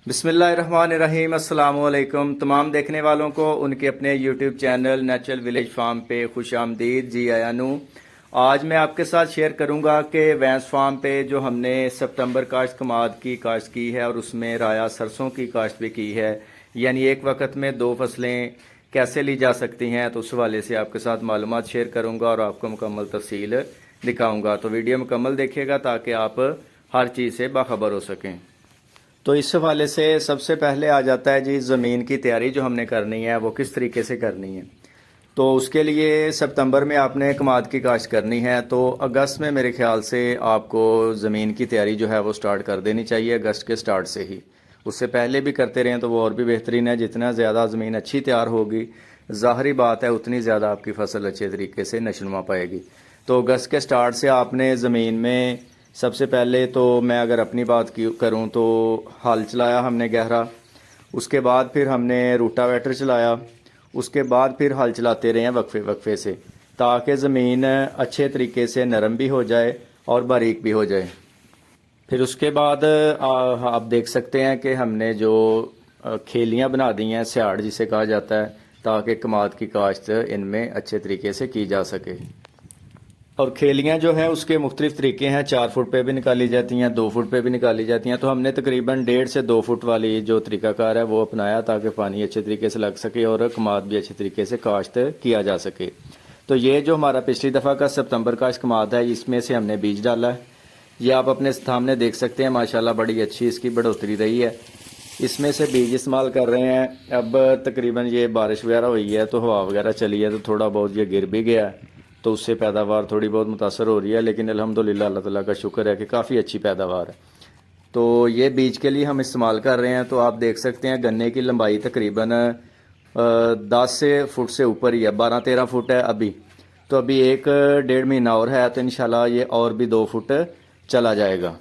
बिस्मिल्लाहिर्रहमानिर्रहीम। अस्सलाम वालेकुम तमाम देखने वालों को उनके अपने YouTube channel Natural Village Farm पे खुश आमदीद। जी आयानू, आज मैं आपके साथ शेयर करूंगा कि वैंस फार्म पे जो हमने सितंबर काश्त कमाद की काश्त की है और उसमें राया सरसों की काश्त भी की है, यानी एक वक्त में दो फसलें कैसे ली जा सकती हैं, तो उस हवाले से आपके साथ मालूमात शेयर करूंगा और आपको मुकम्मल तफसील दिखाऊंगा। तो वीडियो मुकम्मल देखिएगा ताकि आप हर चीज़ से बाखबर हो सकें। तो इस हवाले से सबसे पहले आ जाता है जी, ज़मीन की तैयारी जो हमने करनी है वो किस तरीके से करनी है। तो उसके लिए सितंबर में आपने कमाद की काश्त करनी है, तो अगस्त में मेरे ख्याल से आपको ज़मीन की तैयारी जो है वो स्टार्ट कर देनी चाहिए, अगस्त के स्टार्ट से ही। उससे पहले भी करते रहें तो वो और भी बेहतरीन है। जितना ज़्यादा ज़मीन अच्छी तैयार होगी, ज़ाहरी बात है उतनी ज़्यादा आपकी फसल अच्छे तरीके से नशनुमा पाएगी। तो अगस्त के स्टार्ट से आपने ज़मीन में सबसे पहले तो मैं अगर अपनी बात करूं तो हल चलाया हमने गहरा, उसके बाद फिर हमने रूटावेटर चलाया, उसके बाद फिर हल चलाते रहे हैं वक्फे वक्फे से, ताकि ज़मीन अच्छे तरीके से नरम भी हो जाए और बारीक भी हो जाए। फिर उसके बाद आप देख सकते हैं कि हमने जो खेलियां बना दी हैं, स्याड़ जिसे कहा जाता है, ताकि कमाद की काश्त इनमें अच्छे तरीके से की जा सके। और खेलियाँ जो है उसके मुख्तलिफ तरीके हैं, 4 फुट पे भी निकाली जाती हैं, 2 फुट पे भी निकाली जाती हैं। तो हमने तकरीबन 1.5 से 2 फुट वाली जो तरीकाकार है वो अपनाया, ताकि पानी अच्छे तरीके से लग सके और कमाद भी अच्छे तरीके से काश्त किया जा सके। तो ये जो हमारा पिछली दफ़ा का सितंबर काश्त कमाद है, इसमें से हमने बीज डाला है। ये आप अपने सामने देख सकते हैं, माशाल्लाह बड़ी अच्छी इसकी बढ़ोतरी रही है। इसमें से बीज इस्तेमाल कर रहे हैं। अब तकरीबन ये बारिश वगैरह हुई है तो हवा वगैरह चली है, तो थोड़ा बहुत ये गिर भी गया है, तो उससे पैदावार थोड़ी बहुत मुतासर हो रही है, लेकिन अल्हम्दुलिल्लाह अल्लाह ताला का शुक्र है कि काफ़ी अच्छी पैदावार है। तो ये बीज के लिए हम इस्तेमाल कर रहे हैं। तो आप देख सकते हैं गन्ने की लंबाई तकरीबन 10 से फुट से ऊपर ही है, 12-13 फुट है अभी। तो अभी 1-1.5 महीना और है, तो इंशाल्लाह ये और भी 2 फुट चला जाएगा।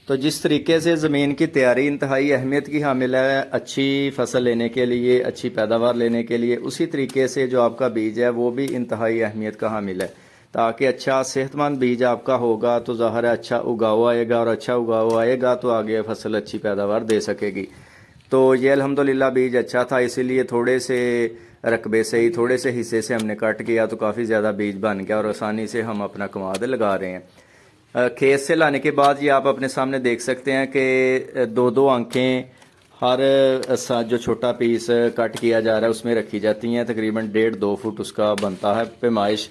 तो जिस तरीके से ज़मीन की तैयारी इंतहाई अहमियत की हामिल है अच्छी फसल लेने के लिए, अच्छी पैदावार लेने के लिए, उसी तरीके से जो आपका बीज है वो भी इंतहाई अहमियत का हामिल है। ताकि अच्छा सेहतमंद बीज आपका होगा तो ज़ाहिर है अच्छा उगाव आएगा, और अच्छा उगाव आएगा तो आगे फसल अच्छी पैदावार दे सकेगी। तो ये अल्हम्दुलिल्लाह बीज अच्छा था, इसीलिए थोड़े से रकबे से ही, थोड़े से हिस्से से हमने कट किया तो काफ़ी ज़्यादा बीज बन गया और आसानी से हम अपना कमाद लगा रहे हैं। खेत से लाने के बाद ये आप अपने सामने देख सकते हैं कि 2-2 आंखें हर जो छोटा पीस कट किया जा रहा है उसमें रखी जाती हैं। तकरीबन 1.5-2 फुट उसका बनता है पैमाइश।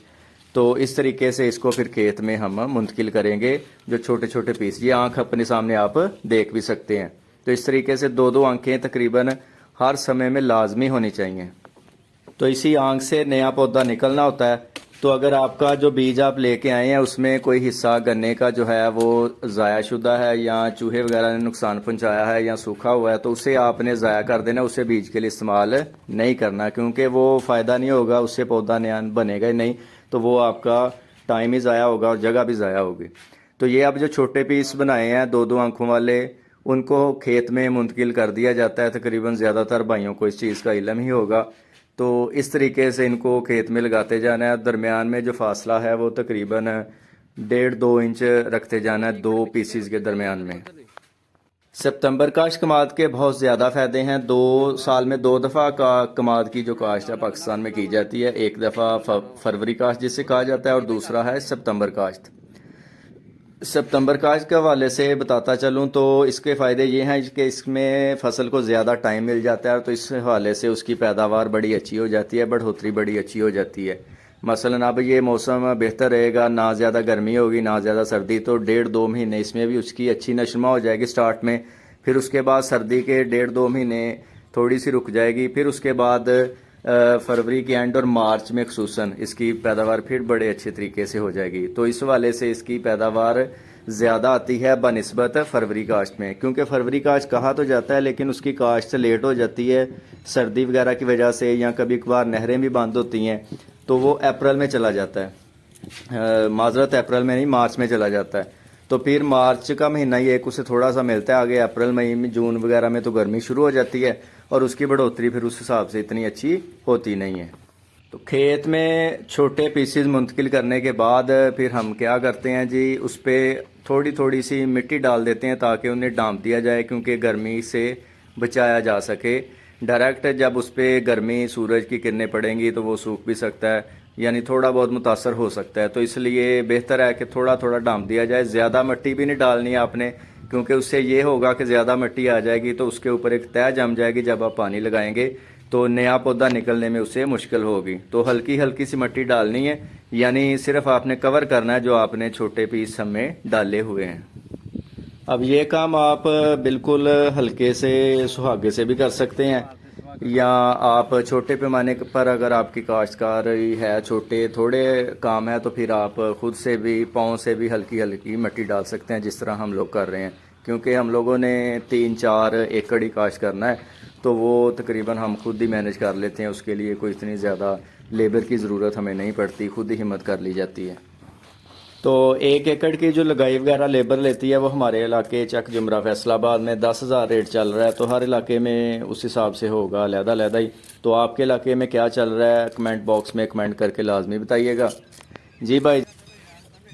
तो इस तरीके से इसको फिर खेत में हम मुंतकिल करेंगे, जो छोटे छोटे पीस। ये आंख अपने सामने आप देख भी सकते हैं। तो इस तरीके से 2-2 आंखें तकरीबन हर समय में लाजमी होनी चाहिए। तो इसी आंख से नया पौधा निकलना होता है। तो अगर आपका जो बीज आप लेके आए हैं उसमें कोई हिस्सा गन्ने का जो है वो ज़ाया शुदा है, या चूहे वगैरह ने नुकसान पहुंचाया है, या सूखा हुआ है, तो उसे आपने ज़ाया कर देना, उसे बीज के लिए इस्तेमाल नहीं करना, क्योंकि वो फ़ायदा नहीं होगा, उससे पौधा नया बनेगा ही नहीं। तो वो आपका टाइम ही ज़ाया होगा और जगह भी ज़ाया होगी। तो ये अब जो छोटे पीस बनाए हैं 2-2 आंखों वाले, उनको खेत में मुंतकिल कर दिया जाता है। तकरीबन ज़्यादातर भाइयों को इस चीज़ का इल्म ही होगा। तो इस तरीके से इनको खेत में लगाते जाना है। दरमियान में जो फासला है वो तकरीबन 1.5-2 इंच रखते जाना है, 2 पीसीज के दरमियान में। सितंबर काश्त कमाद के बहुत ज़्यादा फ़ायदे हैं। 2 साल में 2 दफ़ा का कमाद की जो काश्त है पाकिस्तान में की जाती है। एक दफ़ा फरवरी काश्त जिसे कहा जाता है, और दूसरा है सितंबर काश्त। सितंबर काश्त के हवाले से बताता चलूँ तो इसके फ़ायदे ये हैं कि इसमें फसल को ज़्यादा टाइम मिल जाता है, तो इस हवाले से उसकी पैदावार बड़ी अच्छी हो जाती है, बढ़ोतरी बड़ी अच्छी हो जाती है। मसलन अब ये मौसम बेहतर रहेगा, ना ज़्यादा गर्मी होगी ना ज़्यादा सर्दी, तो 1.5-2 महीने इसमें भी उसकी अच्छी नशमा हो जाएगी स्टार्ट में। फिर उसके बाद सर्दी के 1.5-2 महीने थोड़ी सी रुक जाएगी। फिर उसके बाद फरवरी के एंड और मार्च में खसूसन इसकी पैदावार फिर बड़े अच्छे तरीके से हो जाएगी। तो इस वाले से इसकी पैदावार ज़्यादा आती है बनिस्बत फरवरी काश्त में, क्योंकि फरवरी काश्त कहा तो जाता है लेकिन उसकी काश्त लेट हो जाती है सर्दी वगैरह की वजह से, या कभी कभार नहरें भी बंद होती हैं, तो वो अप्रैल में चला जाता है। माजरत अप्रैल में नहीं, मार्च में चला जाता है। तो फिर मार्च का महीना ही एक उसे थोड़ा सा मिलता है, आगे अप्रैल मई में जून वगैरह में तो गर्मी शुरू हो जाती है और उसकी बढ़ोतरी फिर उस हिसाब से इतनी अच्छी होती नहीं है। तो खेत में छोटे पीसेस मुंतकिल करने के बाद फिर हम क्या करते हैं जी, उस पर थोड़ी थोड़ी सी मिट्टी डाल देते हैं ताकि उन्हें ढांप दिया जाए, क्योंकि गर्मी से बचाया जा सके। डायरेक्ट जब उस पर गर्मी सूरज की किरणें पड़ेंगी तो वो सूख भी सकता है, यानी थोड़ा बहुत मुतासर हो सकता है। तो इसलिए बेहतर है कि थोड़ा थोड़ा ढांप दिया जाए। ज़्यादा मिट्टी भी नहीं डालनी है आपने, क्योंकि उससे ये होगा कि ज़्यादा मिट्टी आ जाएगी तो उसके ऊपर एक तह जम जाएगी। जब आप पानी लगाएंगे तो नया पौधा निकलने में उसे मुश्किल होगी। तो हल्की हल्की सी मिट्टी डालनी है, यानी सिर्फ आपने कवर करना है जो आपने छोटे पीस में डाले हुए हैं। अब ये काम आप बिल्कुल हल्के से सुहागे से भी कर सकते हैं, या आप छोटे पैमाने पर, अगर आपकी काश्तकारी है, छोटे थोड़े काम है, तो फिर आप खुद से भी पाँव से भी हल्की हल्की मिट्टी डाल सकते हैं, जिस तरह हम लोग कर रहे हैं। क्योंकि हम लोगों ने 3-4 एकड़ ही काश्त करना है, तो वो तकरीबन हम खुद ही मैनेज कर लेते हैं। उसके लिए कोई इतनी ज़्यादा लेबर की ज़रूरत हमें नहीं पड़ती, खुद ही हिम्मत कर ली जाती है। तो 1 एकड़ की जो लगाई वगैरह लेबर लेती है, वो हमारे इलाके चक जुमरा फैसलाबाद में 10,000 रेट चल रहा है। तो हर इलाके में उस हिसाब से होगा, अलग-अलग ही। तो आपके इलाके में क्या चल रहा है, कमेंट बॉक्स में कमेंट करके लाजमी बताइएगा। जी भाई,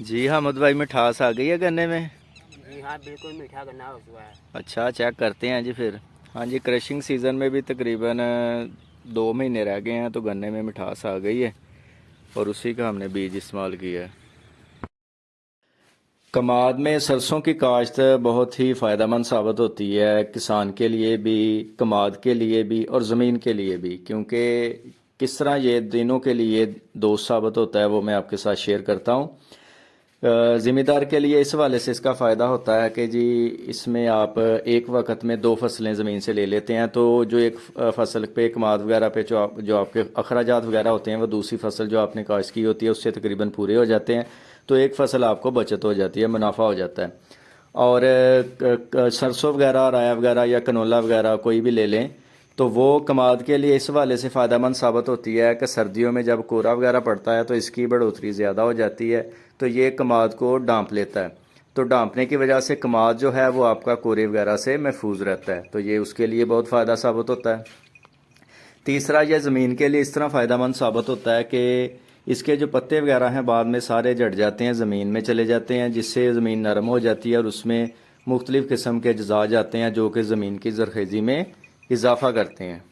जी हमद भाई, मिठास आ गई है गन्ने में? जी हाँ, बिल्कुल मीठा गन्ना हुआ है। अच्छा, चेक करते हैं जी फिर। हाँ जी, क्रशिंग सीज़न में भी तकरीबन 2 महीने रह गए हैं, तो गन्ने में मिठास आ गई है और उसी का हमने बीज इस्तेमाल किया है। कमाद में सरसों की काश्त बहुत ही फ़ायदेमंद साबित होती है, किसान के लिए भी, कमाद के लिए भी और ज़मीन के लिए भी। क्योंकि किस तरह ये दिनों के लिए दोस्त साबित होता है, वो मैं आपके साथ शेयर करता हूँ। ज़िम्मेदार के लिए इस हवाले से इसका फ़ायदा होता है कि जी, इसमें आप एक वक्त में 2 फसलें ज़मीन से ले लेते हैं। तो जो एक फसल पे, कमाद वगैरह पे जो आपके अखराजात वगैरह होते हैं, वो दूसरी फसल जो आपने काश्त की होती है उससे तकरीबन पूरे हो जाते हैं। तो एक फसल आपको बचत हो जाती है, मुनाफा हो जाता है। और सरसों वगैरह, राया वगैरह या कनोला वगैरह कोई भी ले लें, तो वो कमाद के लिए इस हवाले से फ़ायदेमंद साबित होती है कि सर्दियों में जब कोहरा वगैरह पड़ता है तो इसकी बढ़ोतरी ज़्यादा हो जाती है, तो ये कमाद को ढांप लेता है। तो ढांपने की वजह से कमाद जो है वो आपका कोहरे वगैरह से महफूज रहता है, तो ये उसके लिए बहुत फ़ायदा साबित होता है। तीसरा, यह ज़मीन के लिए इस तरह फ़ायदेमंद साबित होता है कि इसके जो पत्ते वगैरह हैं बाद में सारे झड़ जाते हैं, ज़मीन में चले जाते हैं, जिससे ज़मीन नरम हो जाती है और उसमें मुख्तलिफ़ किस्म के अज़ा जाते हैं जो कि ज़मीन की ज़रख़ेज़ी में इजाफ़ा करते हैं।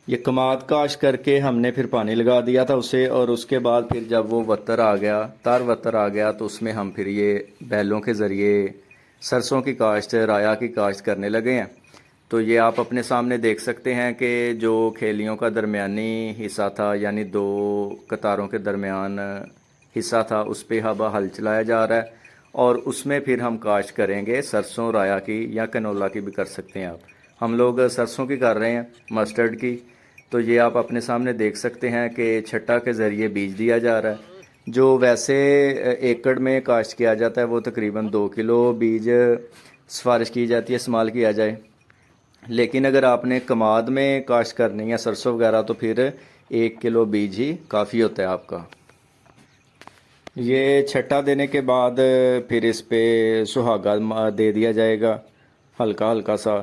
ये कमाद काश करके हमने फिर पानी लगा दिया था उसे, और उसके बाद फिर जब वो वत्तर आ गया, तार वत्तर आ गया, तो उसमें हम फिर ये बैलों के ज़रिए सरसों की काश्त, राया की काश्त करने लगे हैं। तो ये आप अपने सामने देख सकते हैं कि जो खेलियों का दरमियानी हिस्सा था, यानी 2 कतारों के दरमियान हिस्सा था, उस पर हवा हल चलाया जा रहा है और उसमें फिर हम काश्त करेंगे सरसों, राया की या कनोला की भी कर सकते हैं आप। हम लोग सरसों की कर रहे हैं, मस्टर्ड की। तो ये आप अपने सामने देख सकते हैं कि छट्टा के ज़रिए बीज दिया जा रहा है। जो वैसे एकड़ में काश्त किया जाता है वो तकरीबन 2 किलो बीज सिफारिश की जाती है इस्तेमाल किया जाए। लेकिन अगर आपने कमाद में काश्त करनी है सरसों वगैरह, तो फिर 1 किलो बीज ही काफ़ी होता है आपका। ये छट्टा देने के बाद फिर इस पे सुहागा दे दिया जाएगा हल्का हल्का सा,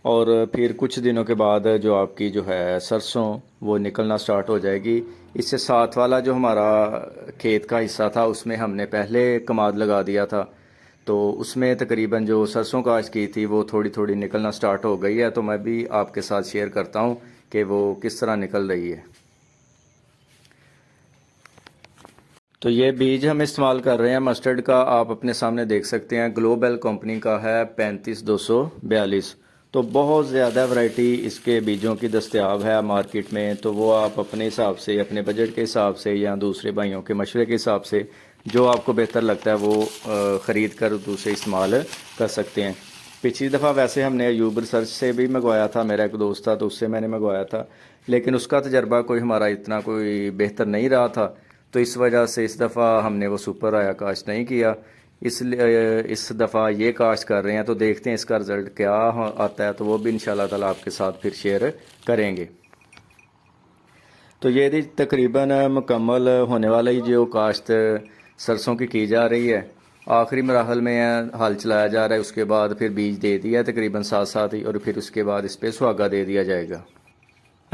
और फिर कुछ दिनों के बाद जो आपकी जो है सरसों वो निकलना स्टार्ट हो जाएगी। इससे साथ वाला जो हमारा खेत का हिस्सा था उसमें हमने पहले कमाद लगा दिया था, तो उसमें तकरीबन जो सरसों काश्त की थी वो थोड़ी थोड़ी निकलना स्टार्ट हो गई है। तो मैं भी आपके साथ शेयर करता हूँ कि वो किस तरह निकल रही है। तो ये बीज हम इस्तेमाल कर रहे हैं मस्टर्ड का, आप अपने सामने देख सकते हैं, ग्लोबल कंपनी का है 35-242। तो बहुत ज़्यादा वैरायटी इसके बीजों की दस्तयाब है मार्केट में। तो वो आप अपने हिसाब से, अपने बजट के हिसाब से या दूसरे भाइयों के मशवरे के हिसाब से जो आपको बेहतर लगता है वो ख़रीद कर दूसरे इस्तेमाल कर सकते हैं। पिछली दफ़ा वैसे हमने अयूब रिसर्च से भी मंगवाया था, मेरा एक दोस्त था तो उससे मैंने मंगवाया था, लेकिन उसका तजर्बा कोई हमारा इतना कोई बेहतर नहीं रहा था। तो इस वजह से इस दफ़ा हमने वो सुपर आया काश्त नहीं किया, इसलिए इस दफ़ा ये काश्त कर रहे हैं। तो देखते हैं इसका रिज़ल्ट क्या आता है, तो वो भी इंशाल्लाह ताला आपके साथ फिर शेयर करेंगे। तो ये तकरीबन मुकम्मल होने वाला ही जो काश्त सरसों की जा रही है, आखिरी मराहल में हल चलाया जा रहा है। उसके बाद फिर बीज दे दिया तकरीबन साथ साथ ही, और फिर उसके बाद इस पर सुहागा दे दिया जाएगा।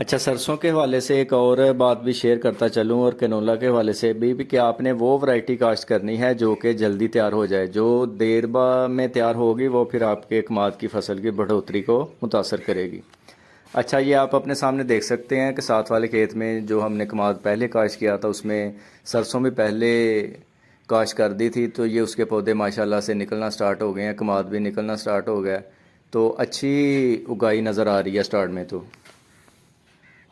अच्छा, सरसों के हवाले से एक और बात भी शेयर करता चलूं और कैनोला के हवाले से भी कि आपने वो वैरायटी काश्त करनी है जो कि जल्दी तैयार हो जाए। जो में तैयार होगी वो फिर आपके कमाद की फसल की बढ़ोतरी को मुतासर करेगी। अच्छा, ये आप अपने सामने देख सकते हैं कि साथ वाले खेत में जो हमने कमाद पहले काश्त किया था उसमें सरसों भी पहले काश्त कर दी थी, तो ये उसके पौधे माशाल्लाह से निकलना स्टार्ट हो गए हैं, कमाद भी निकलना स्टार्ट हो गया है। तो अच्छी उगाई नज़र आ रही है स्टार्ट में। तो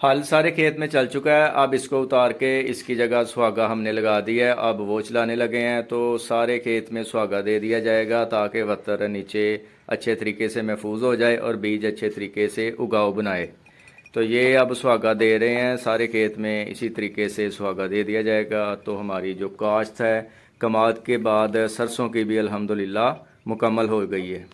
हल सारे खेत में चल चुका है, अब इसको उतार के इसकी जगह सुहागा हमने लगा दिया है। अब वो चलाने लगे हैं, तो सारे खेत में सुहागा दे दिया जाएगा ताकि वतर नीचे अच्छे तरीके से महफूज हो जाए और बीज अच्छे तरीके से उगाव बनाए। तो ये अब सुहागा दे रहे हैं सारे खेत में, इसी तरीके से सुहागा दे दिया जाएगा। तो हमारी जो काश्त है कमाद के बाद सरसों की भी अल्हम्दुलिल्लाह मुकम्मल हो गई है।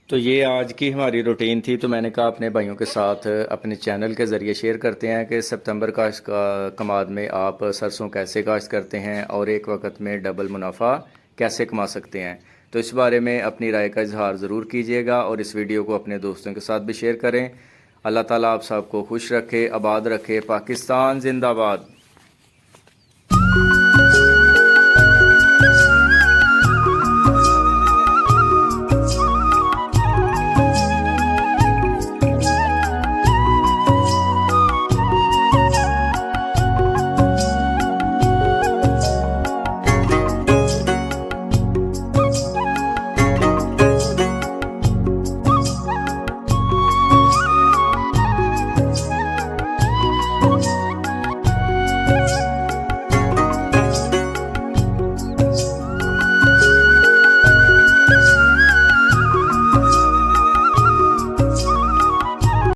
तो ये आज की हमारी रूटीन थी, तो मैंने कहा अपने भाइयों के साथ अपने चैनल के ज़रिए शेयर करते हैं कि सितंबर काश्त का कमाद में आप सरसों कैसे काश्त करते हैं और एक वक्त में डबल मुनाफा कैसे कमा सकते हैं। तो इस बारे में अपनी राय का इजहार ज़रूर कीजिएगा और इस वीडियो को अपने दोस्तों के साथ भी शेयर करें। अल्लाह ताला आप सबको खुश रखे, आबाद रखे। पाकिस्तान जिंदाबाद।